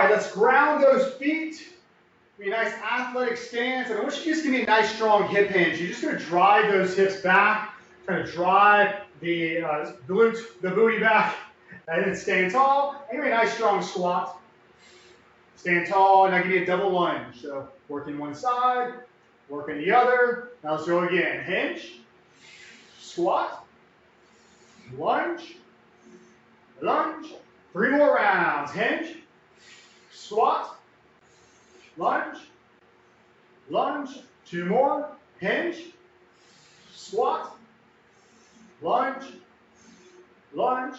right, let's ground those feet. Be a nice athletic stance. And I want you to just give me a nice strong hip hinge. You're just going to drive those hips back, kind of drive the glutes, the booty back, and then stand tall. And give me a nice strong squat. Stand tall, and now give me a double lunge. So working one side, working the other. Now let's go again. Hinge, squat, lunge, lunge. 3 more rounds. Hinge, squat, lunge, lunge. 2 more. Hinge, squat, lunge, lunge.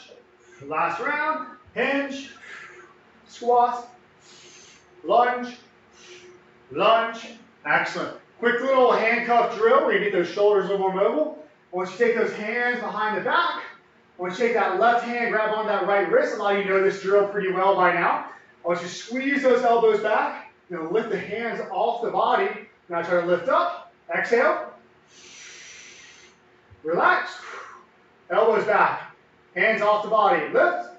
Last round. Hinge, squat, lunge, lunge. Excellent. Quick little handcuff drill where you get those shoulders a little more mobile. Once you take those hands behind the back, once you take that left hand, grab on that right wrist. A lot of you know this drill pretty well by now. I want you to squeeze those elbows back. Lift the hands off the body. Now try to lift up. Exhale. Relax. Elbows back. Hands off the body. Lift.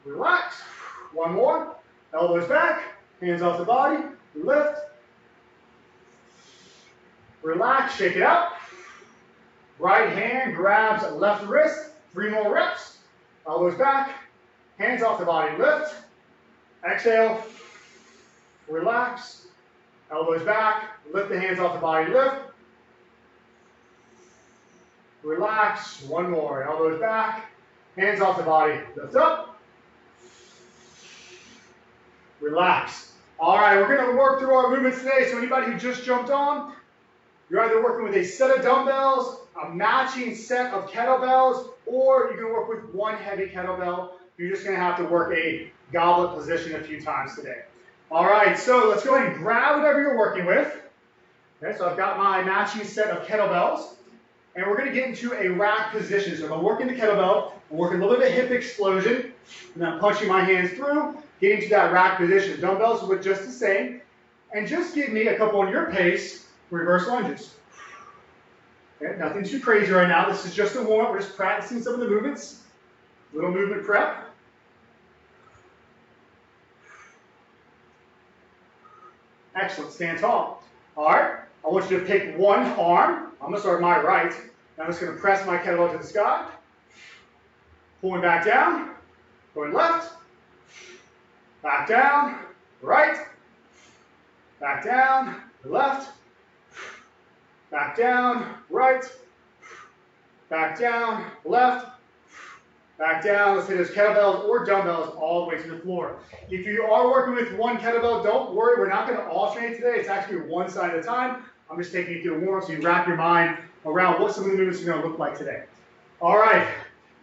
Relax. One more. Elbows back. Hands off the body. Lift. Relax. Shake it out. Right hand grabs left wrist. 3 more reps. Elbows back. Hands off the body. Lift. Exhale. Relax. Elbows back. Lift the hands off the body. Lift. Relax. One more. Elbows back. Hands off the body. Lift up. Relax. All right, we're going to work through our movements today. So anybody who just jumped on, you're either working with a set of dumbbells, a matching set of kettlebells, or you're going to work with one heavy kettlebell. You're just going to have to work a goblet position a few times today. All right, so let's go ahead and grab whatever you're working with. Okay, so I've got my matching set of kettlebells, and we're going to get into a rack position. So if I'm working the kettlebell, I'm working a little bit of hip explosion, and I'm punching my hands through, getting to that rack position. Dumbbells look just the same, and just give me a couple on your pace, reverse lunges. Okay, nothing too crazy right now. This is just a warm-up. We're just practicing some of the movements. Little movement prep. Excellent. Stand tall. All right. I want you to pick one arm. I'm going to start with my right. I'm just going to press my kettlebell to the sky. Pulling back down. Going left. Back down. Right. Back down. Left. Back down. Right. Back down. Left. Back down. Let's hit those kettlebells or dumbbells all the way to the floor. If you are working with one kettlebell, don't worry. We're not going to alternate today. It's actually one side at a time. I'm just taking you through a warm-up so you wrap your mind around what some of the movements are going to look like today. All right.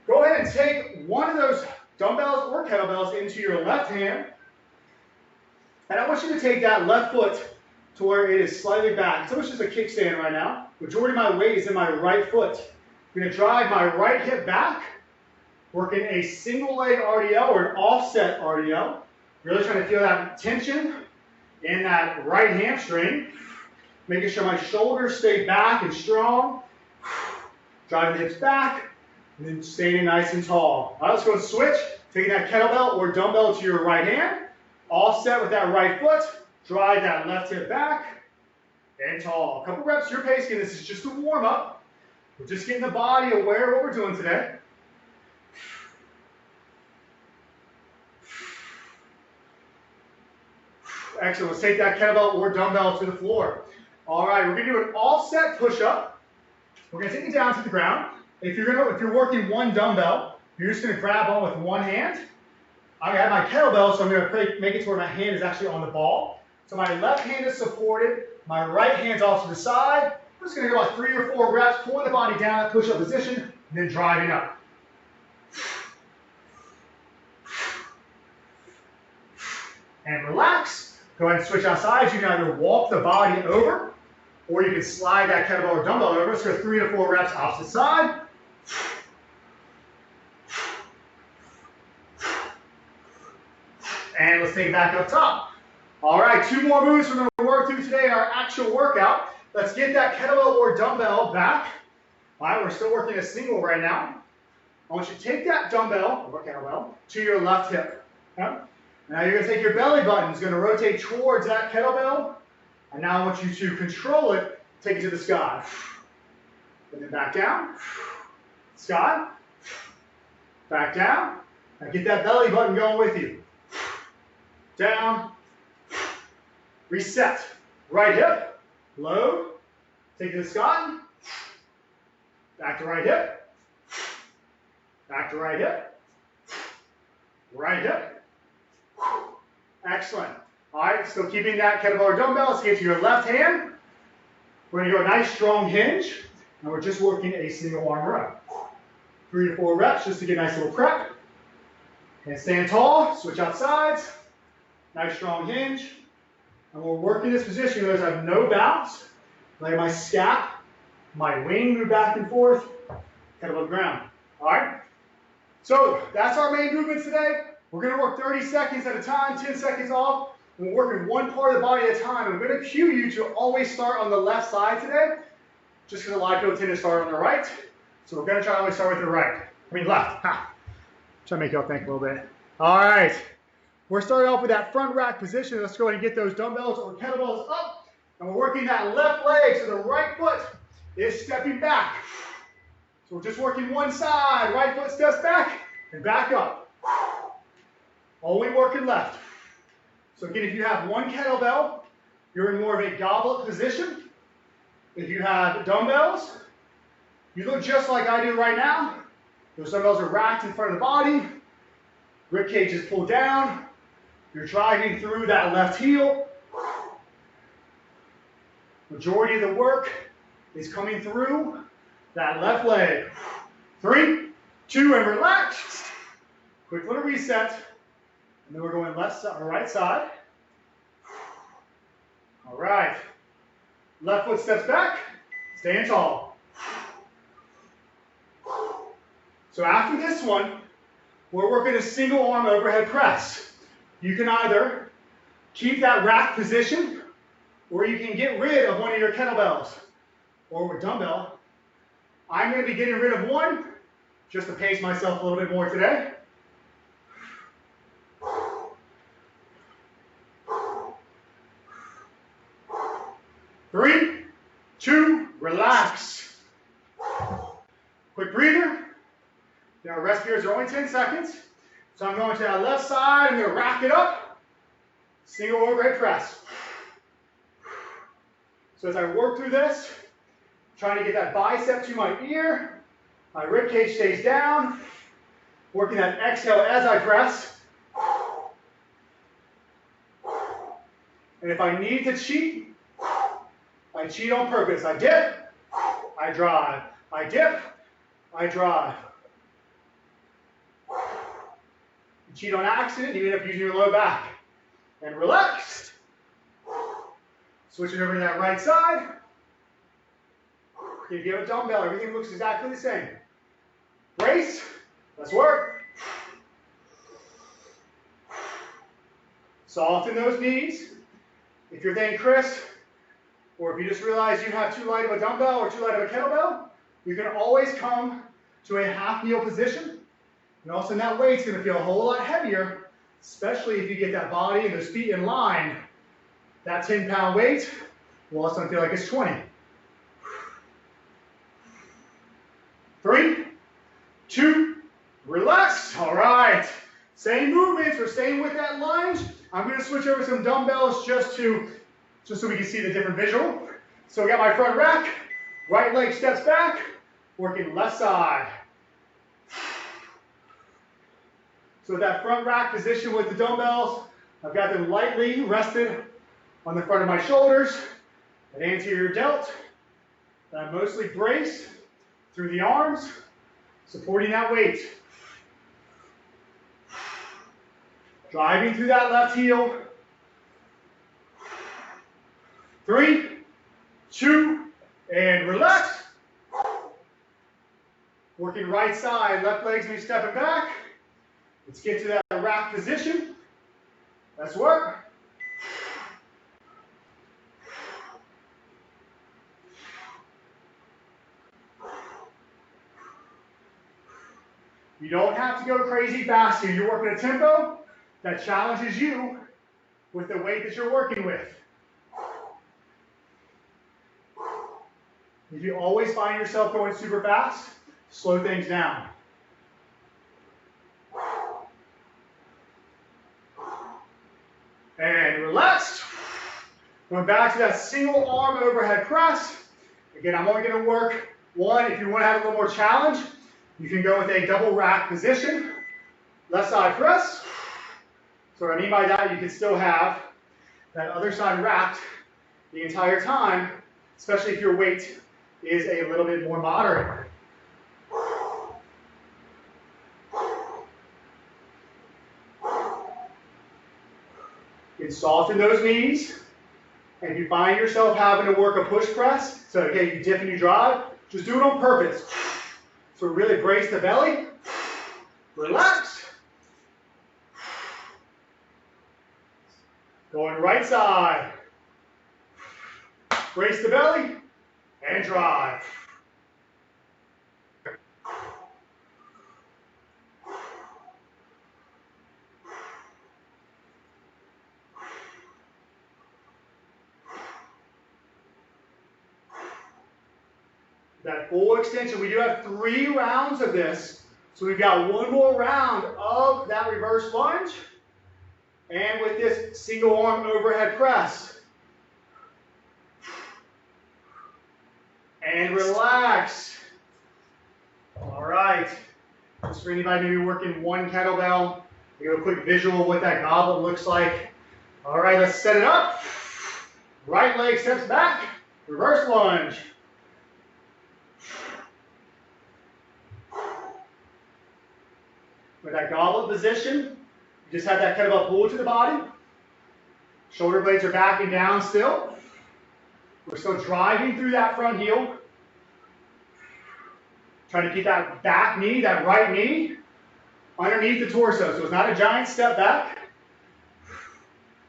Go ahead and take one of those dumbbells or kettlebells into your left hand. And I want you to take that left foot to where it is slightly back. It's almost just a kickstand right now. Majority of my weight is in my right foot. I'm going to drive my right hip back. Working a single leg RDL or an offset RDL. Really trying to feel that tension in that right hamstring. Making sure my shoulders stay back and strong. Driving the hips back. And then standing nice and tall. All right, let's go and switch. Taking that kettlebell or dumbbell to your right hand. Offset with that right foot. Drive that left hip back. And tall. A couple reps, your pace. Again, this is just a warm up. We're just getting the body aware of what we're doing today. Excellent. Let's take that kettlebell or dumbbell to the floor. All right, we're going to do an offset push-up. We're going to take it down to the ground. If you're working one dumbbell, you're just going to grab on with one hand. I have my kettlebell, so I'm going to make it to where my hand is actually on the ball. So my left hand is supported, my right hand's off to the side. I'm just going to go about 3 or 4 reps, pulling the body down, that push-up position, and then driving up. And relax. Go ahead and switch out sides. You can either walk the body over, or you can slide that kettlebell or dumbbell over. Let's go 3 to 4 reps opposite side. And let's take it back up top. All right, 2 more moves we're going to work through today in our actual workout. Let's get that kettlebell or dumbbell back. All right, we're still working a single right now. I want you to take that dumbbell or kettlebell to your left hip. Yep. Now you're going to take your belly button, it's going to rotate towards that kettlebell, and now I want you to control it, take it to the sky. And then back down, sky, back down. Now get that belly button going with you. Down, reset. Right hip, load, take it to the sky, back to right hip, back to right hip, right hip. Excellent. All right, still keeping that kettlebell or dumbbell. Let's get to your left hand. We're going to go a nice strong hinge, and we're just working a single arm rep. 3 to 4 reps just to get a nice little prep. And stand tall, switch out sides. Nice strong hinge. And we're working this position. Notice I have no bounce. Let my scap, my wing move back and forth, kettlebell to ground. All right? So that's our main movements today. We're going to work 30 seconds at a time, 10 seconds off. We're working one part of the body at a time. I'm going to cue you to always start on the left side today, just because a lot of people tend to start on the right. So we're going to try to always start with the right. Left. Ha. Try to make y'all think a little bit. All right. We're starting off with that front rack position. Let's go ahead and get those dumbbells or kettlebells up. And we're working that left leg, so the right foot is stepping back. So we're just working one side. Right foot steps back and back up. Only working left. So again, if you have one kettlebell, you're in more of a goblet position. If you have dumbbells, you look just like I do right now. Those dumbbells are racked in front of the body. Rib cage is pulled down. You're driving through that left heel. Majority of the work is coming through that left leg. 3, 2, and relax. Quick little reset. And then we're going left side or right side. All right. Left foot steps back, staying tall. So after this one, we're working a single arm overhead press. You can either keep that rack position, or you can get rid of one of your kettlebells or a dumbbell. I'm going to be getting rid of one just to pace myself a little bit more today. 3, 2, relax. Quick breather. Now rest periods are only 10 seconds. So I'm going to that left side, I'm going to rack it up. Single overhead press. So as I work through this, trying to get that bicep to my ear, my rib cage stays down, working that exhale as I press. And if I need to cheat, I cheat on purpose. I dip, I drive. I dip, I drive. You cheat on accident, you end up using your low back. And relax. Switching over to that right side. If you have a dumbbell, everything looks exactly the same. Brace, let's work. Soften those knees. If you're thinking, Chris, or if you just realize you have too light of a dumbbell or too light of a kettlebell, you can always come to a half kneel position. And all of a sudden that weight's going to feel a whole lot heavier, especially if you get that body and those feet in line. That 10-pound weight will all of a sudden feel like it's 20. 3, 2, relax. All right. Same movements. We're staying with that lunge. I'm going to switch over some dumbbells just so we can see the different visual. So we got my front rack. Right leg steps back. Working left side. So that front rack position with the dumbbells, I've got them lightly rested on the front of my shoulders, that anterior delt, that I'm mostly braced through the arms, supporting that weight. Driving through that left heel. 3, 2, and relax. Working right side, left leg's gonna be stepping back. Let's get to that rack position. Let's work. You don't have to go crazy fast here. You're working a tempo that challenges you with the weight that you're working with. If you always find yourself going super fast, slow things down. And relax. Going back to that single arm overhead press. Again, I'm only going to work one. If you want to have a little more challenge, you can go with a double rack position. Left side press. So what I mean by that, you can still have that other side wrapped the entire time, especially if your weight is a little bit more moderate. You can soften those knees. And if you find yourself having to work a push press, so okay, you dip and you drive, just do it on purpose. So really brace the belly, relax. Going right side. Brace the belly and drive. That full extension, we do have 3 rounds of this. So we've got 1 more round of that reverse lunge. And with this single arm overhead press. And relax. All right. Just for anybody maybe working one kettlebell, give a quick visual of what that goblet looks like. All right, let's set it up. Right leg steps back, reverse lunge. With that goblet position, you just have that kettlebell pulled to the body. Shoulder blades are back and down still. We're still driving through that front heel. Trying to keep that back knee, that right knee, underneath the torso. So it's not a giant step back.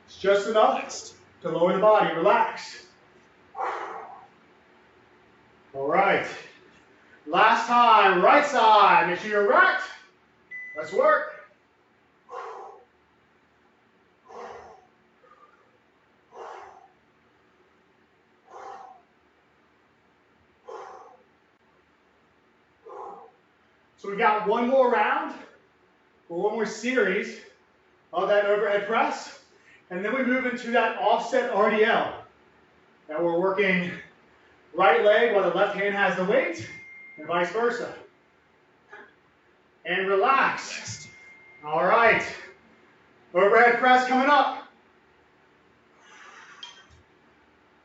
It's just enough to lower the body. Relax. All right. Last time, right side. Make sure you're racked. Let's work. So we've got 1 more round, or 1 more series of that overhead press. And then we move into that offset RDL. Now we're working right leg while the left hand has the weight, and vice versa. And relax. All right. Overhead press coming up.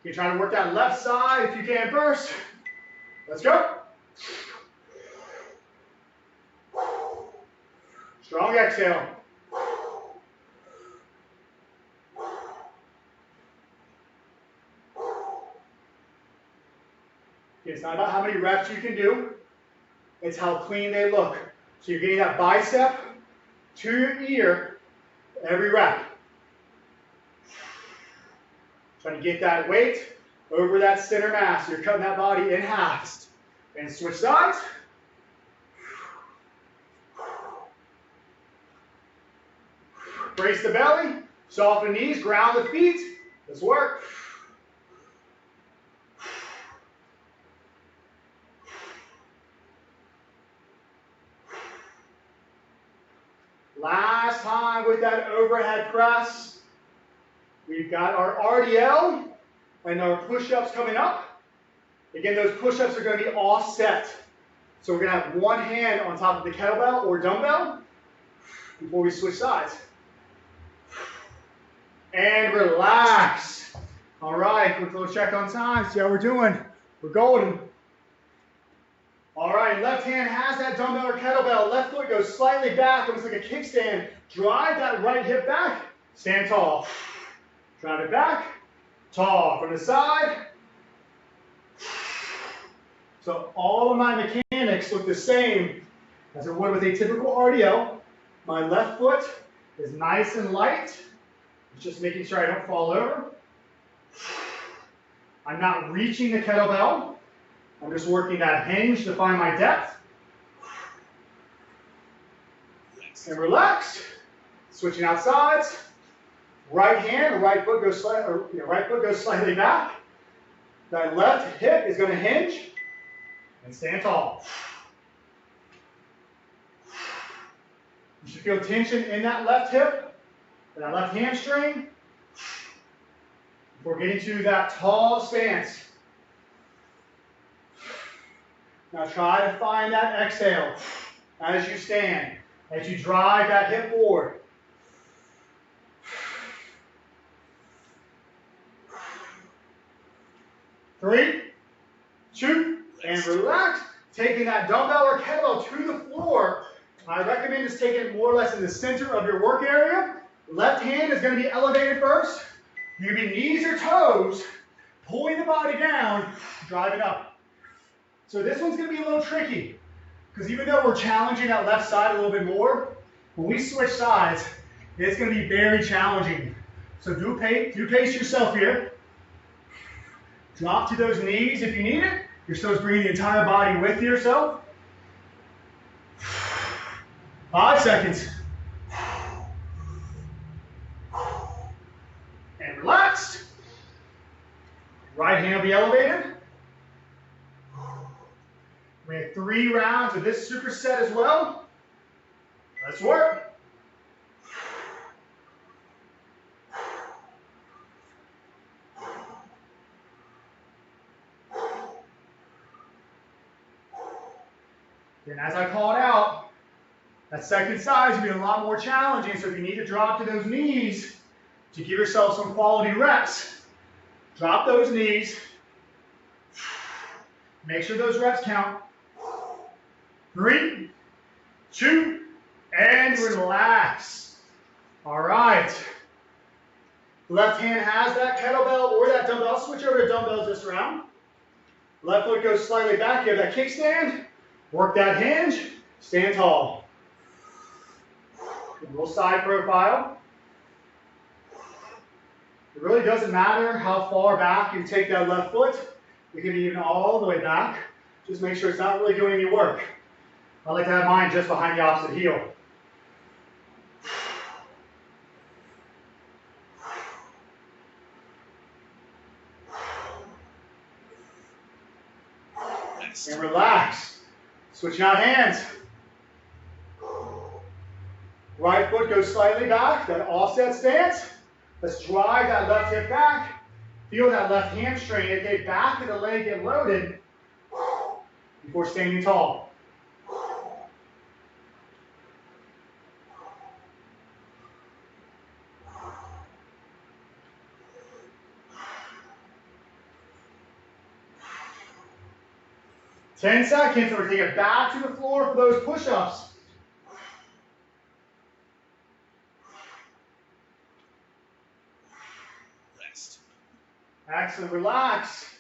You try to work that left side if you can first. Let's go. Strong exhale. It's not about how many reps you can do. It's how clean they look. So you're getting that bicep to your ear every rep. Trying to get that weight over that center mass. You're cutting that body in half. And switch sides. Brace the belly, soften knees, ground the feet. Let's work. Last time with that overhead press. We've got our RDL and our push-ups coming up. Again, those push-ups are going to be offset. So we're going to have one hand on top of the kettlebell or dumbbell before we switch sides. And relax. All right, quick little check on time. See how we're doing. We're golden. All right, left hand has that dumbbell or kettlebell. Left foot goes slightly back, almost like a kickstand. Drive that right hip back. Stand tall. Drive it back. Tall. From the side. So all of my mechanics look the same as it would with a typical RDL. My left foot is nice and light. It's just making sure I don't fall over. I'm not reaching the kettlebell. I'm just working that hinge to find my depth. And relax. Switching out sides. Right hand, right foot goes slightly back. That left hip is going to hinge and stand tall. You should feel tension in that left hip, that left hamstring, before getting to that tall stance. Now try to find that exhale as you stand, as you drive that hip forward. Three, two, and relax. Taking that dumbbell or kettlebell to the floor. I recommend just taking it more or less in the center of your work area. Left hand is going to be elevated first. You're going to be knees or toes, pulling the body down, driving up. So this one's going to be a little tricky, because even though we're challenging that left side a little bit more, when we switch sides, it's going to be very challenging. So do pace yourself here. Drop to those knees if you need it. You're still bringing the entire body with yourself. 5 seconds. And relaxed. Right hand will be elevated. We have 3 rounds of this superset as well. Let's work. And as I called out, that second side is going to be a lot more challenging, so if you need to drop to those knees to give yourself some quality reps, drop those knees. Make sure those reps count. 3, 2, and relax. All right. Left hand has that kettlebell or that dumbbell. Switch over to dumbbells this round. Left foot goes slightly back. You have that kickstand. Work that hinge. Stand tall. A little side profile. It really doesn't matter how far back you take that left foot. You can be even all the way back. Just make sure it's not really doing any work. I like to have mine just behind the opposite heel. And relax. Switching out hands. Right foot goes slightly back, that offset stance. Let's drive that left hip back. Feel that left hamstring, aka back of the leg get loaded before standing tall. Ten seconds, and we're taking it back to the floor for those push-ups. Rest. Excellent, relax.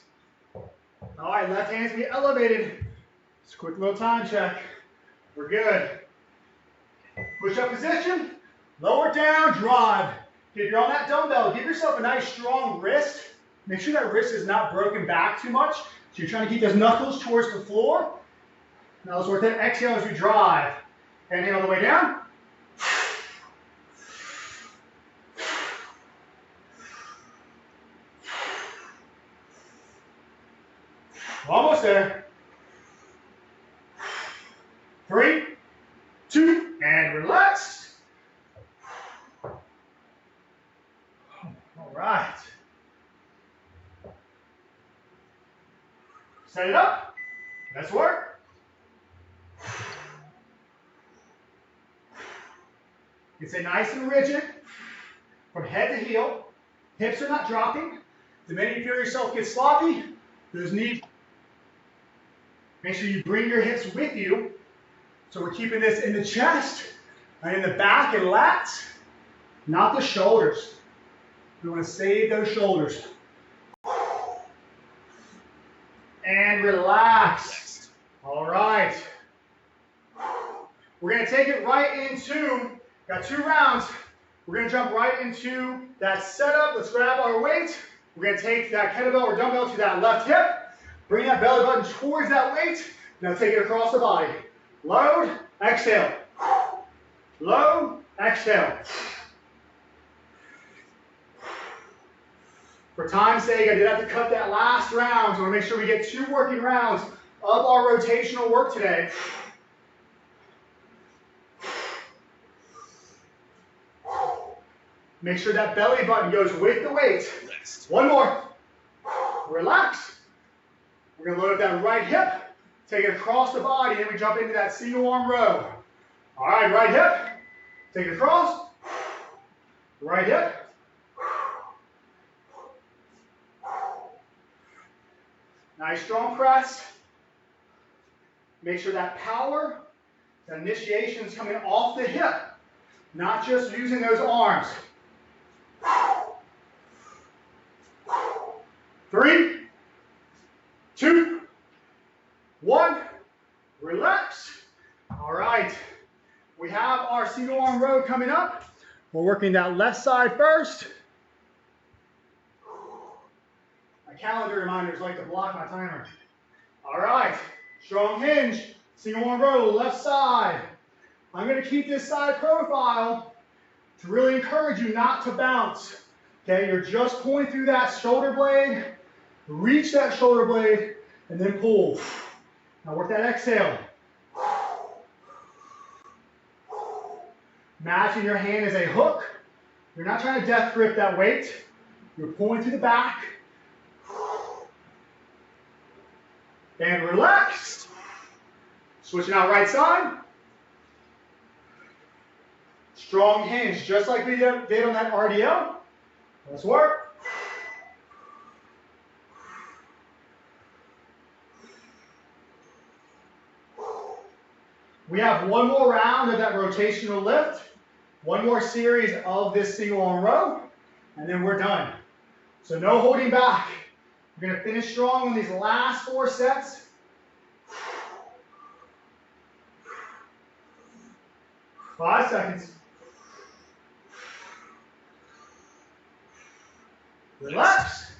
All right, left hand's be elevated. Just a quick little time check. We're good. Push-up position, lower down, drive. If you're on that dumbbell, give yourself a nice strong wrist. Make sure that wrist is not broken back too much. So you're trying to keep those knuckles towards the floor. Now let's work that exhale as we drive. Inhale all the way down. Almost there. 3, 2, and relax. All right. Set it up. Let's work. You can stay nice and rigid from head to heel. Hips are not dropping. The minute you feel yourself get sloppy, those knees. Make sure you bring your hips with you. So we're keeping this in the chest and in the back and lats, not the shoulders. We want to save those shoulders. And relax. All right. We're going to take it right into, got 2 rounds. We're going to jump right into that setup. Let's grab our weight. We're going to take that kettlebell or dumbbell to that left hip. Bring that belly button towards that weight. Now take it across the body. Load, exhale. Load, exhale. For time's sake, I did have to cut that last round, so I want to make sure we get 2 working rounds of our rotational work today. Make sure that belly button goes with the weight. One more. Relax. We're going to load up that right hip, take it across the body, and then we jump into that single arm row. All right, right hip, take it across. Right hip. Nice strong press. Make sure that power, that initiation is coming off the hip, not just using those arms. 3, 2, 1, relax. All right, we have our single arm row coming up. We're working that left side first. My calendar reminders like to block my timer. All right, strong hinge, single arm row, left side. I'm going to keep this side profile to really encourage you not to bounce. Okay, you're just pulling through that shoulder blade, reach that shoulder blade, and then pull. Now work that exhale. Imagine your hand as a hook. You're not trying to death grip that weight. You're pulling through the back. And relax. Switching out right side. Strong hinge, just like we did on that RDL. Let's work. We have one more round of that rotational lift, one more series of this single arm row, and then we're done. So no holding back. We're going to finish strong on these last 4 sets. Five seconds. Relax.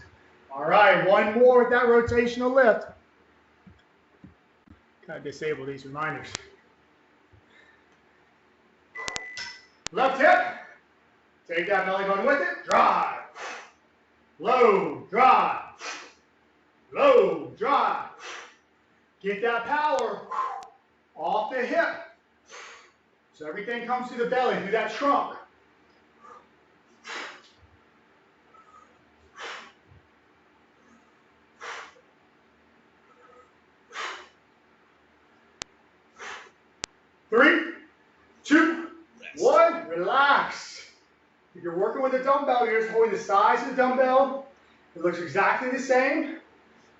All right, one more with that rotational lift. Gotta disable these reminders. Left hip. Take that belly button with it. Drive. Low, drive. Low, drive. Get that power off the hip. So everything comes through the belly, through that trunk. Three, 2, 1, relax. If you're working with a dumbbell, you're just holding the size of the dumbbell. It looks exactly the same.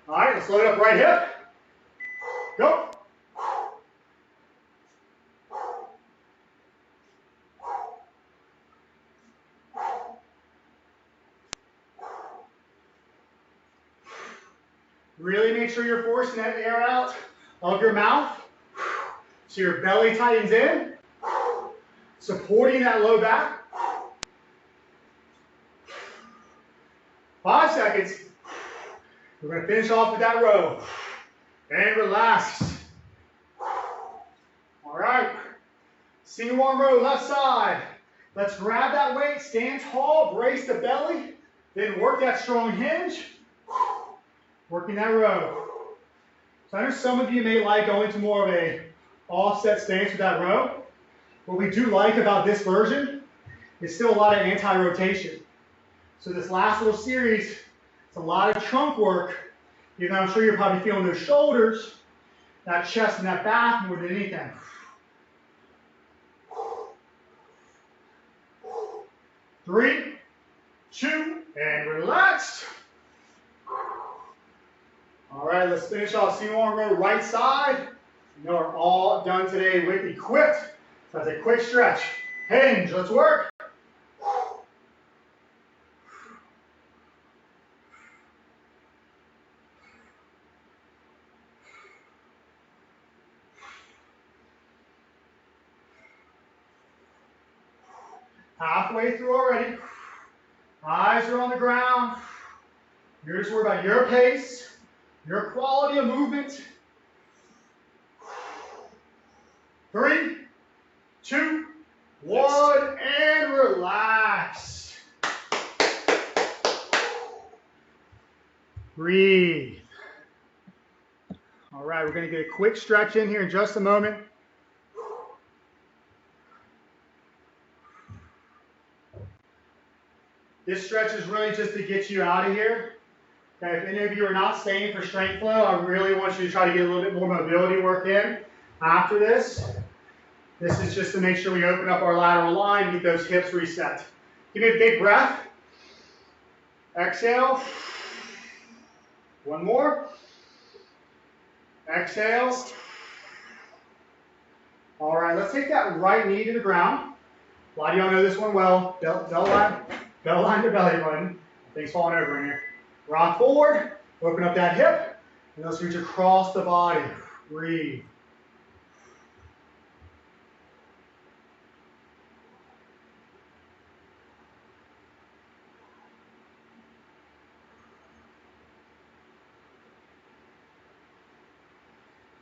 All right, let's load up right hip. Go. Really make sure you're forcing that air out of your mouth so your belly tightens in, supporting that low back. 5 seconds. We're going to finish off with that row. And relax. All right. Single arm row, left side. Let's grab that weight, stand tall, brace the belly, then work that strong hinge. Working that row. So I know some of you may like going to more of a offset stance with that row. What we do like about this version is still a lot of anti-rotation. So this last little series, it's a lot of trunk work. Even though I'm sure you're probably feeling those shoulders, that chest and that back more than anything. 3, 2, and relax. All right, let's finish off single arm row right side. You know we're all done today with equipped. So that's a quick stretch. Hinge, let's work. Halfway through already. Eyes are on the ground. You're just worried about your pace, your quality of movement. 3, 2, 1, and relax. Breathe. All right, we're going to get a quick stretch in here in just a moment. This stretch is really just to get you out of here. Okay, if any of you are not staying for strength flow, I really want you to try to get a little bit more mobility work in after this. This is just to make sure we open up our lateral line, get those hips reset. Give me a big breath. Exhale. One more. Exhale. All right, let's take that right knee to the ground. A lot of y'all know this one well. Bell line to belly button. Things falling over in here. Rock forward. Open up that hip. And let's reach across the body. Breathe.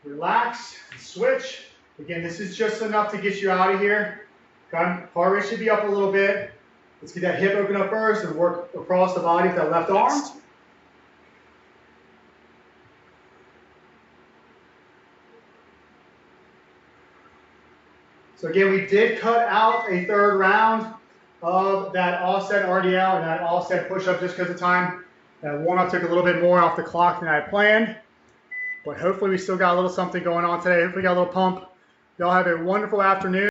Relax, switch. Again, this is just enough to get you out of here. Okay? Heart rate should be up a little bit. Let's get that hip open up first and work across the body with that left arm. So again, we did cut out a third round of that offset RDL and that offset push-up just because of time. That warm-up took a little bit more off the clock than I had planned. But hopefully we still got a little something going on today. Hopefully we got a little pump. Y'all have a wonderful afternoon.